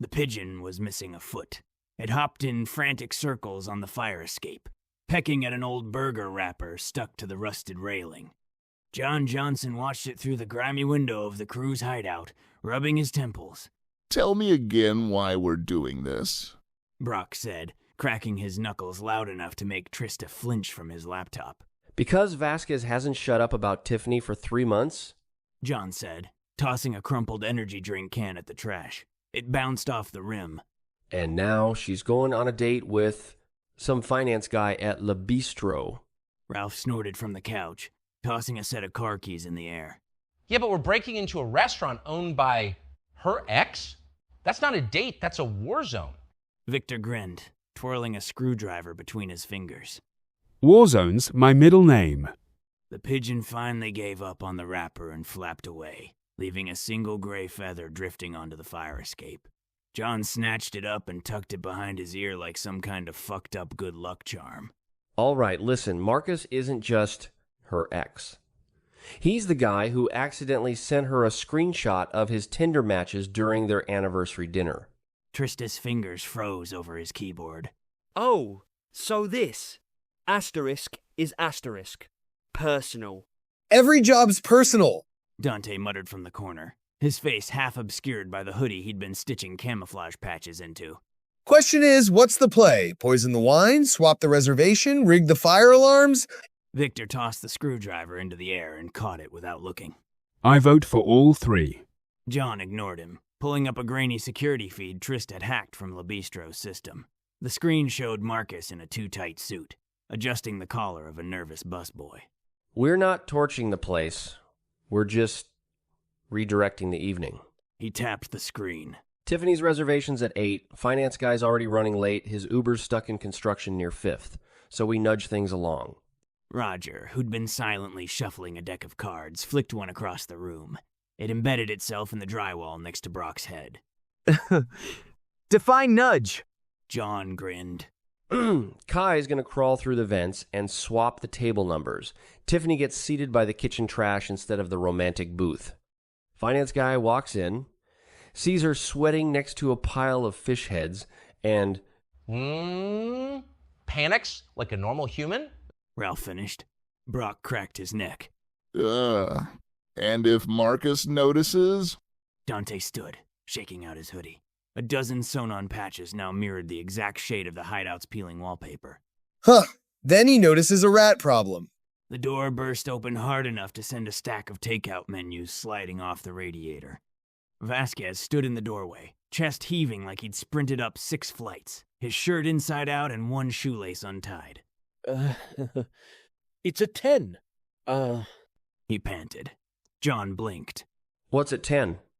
The pigeon was missing a foot. It hopped in frantic circles on the fire escape, pecking at an old burger wrapper stuck to the rusted railing. John Johnson watched it through the grimy window of the crew's hideout, rubbing his temples. "Tell me again why we're doing this," Brock said, cracking his knuckles loud enough to make Trista flinch from his laptop. "Because Vasquez hasn't shut up about Tiffany for 3 months?" John said, tossing a crumpled energy drink can at the trash. It bounced off the rim. "And now she's going on a date with some finance guy at Le Bistro." Ralph snorted from the couch, tossing a set of car keys in the air. Yeah, but we're breaking into a restaurant owned by her ex? That's not a date, that's a war zone. Victor grinned, twirling a screwdriver between his fingers. "Warzone's my middle name." The pigeon finally gave up on the wrapper and flapped away, leaving a single gray feather drifting onto the fire escape. John snatched it up and tucked it behind his ear like some kind of fucked up good luck charm. "All right, listen, Marcus isn't just her ex. He's the guy who accidentally sent her a screenshot of his Tinder matches during their anniversary dinner." Trista's fingers froze over his keyboard. Oh, so this asterisk is asterisk. Personal. Every job's personal, Dante muttered from the corner, his face half obscured by the hoodie he'd been stitching camouflage patches into. Question is, what's the play? Poison the wine? Swap the reservation? Rig the fire alarms? Victor tossed the screwdriver into the air and caught it without looking. "I vote for all three." John ignored him, pulling up a grainy security feed Trist had hacked from Le Bistro's system. The screen showed Marcus in a too-tight suit, adjusting the collar of a nervous busboy. "We're not torching the place. We're just redirecting the evening." He tapped the screen. "Tiffany's reservation's at 8. Finance guy's already running late. His Uber's stuck in construction near 5th. So we nudge things along." Roger, who'd been silently shuffling a deck of cards, flicked one across the room. It embedded itself in the drywall next to Brock's head. Define nudge. John grinned. Kai's gonna crawl through the vents and swap the table numbers. Tiffany gets seated by the kitchen trash instead of the romantic booth. Finance guy walks in, sees her sweating next to a pile of fish heads, and Panics like a normal human? Ralph finished. Brock cracked his neck. And if Marcus notices? Dante stood, shaking out his hoodie. A dozen sewn-on patches now mirrored the exact shade of the hideout's peeling wallpaper. Huh. Then he notices a rat problem. The door burst open hard enough to send a stack of takeout menus sliding off the radiator. Vasquez stood in the doorway, chest heaving like he'd sprinted up 6 flights, his shirt inside out and one shoelace untied. It's a 10. He panted. John blinked. "What's at 10?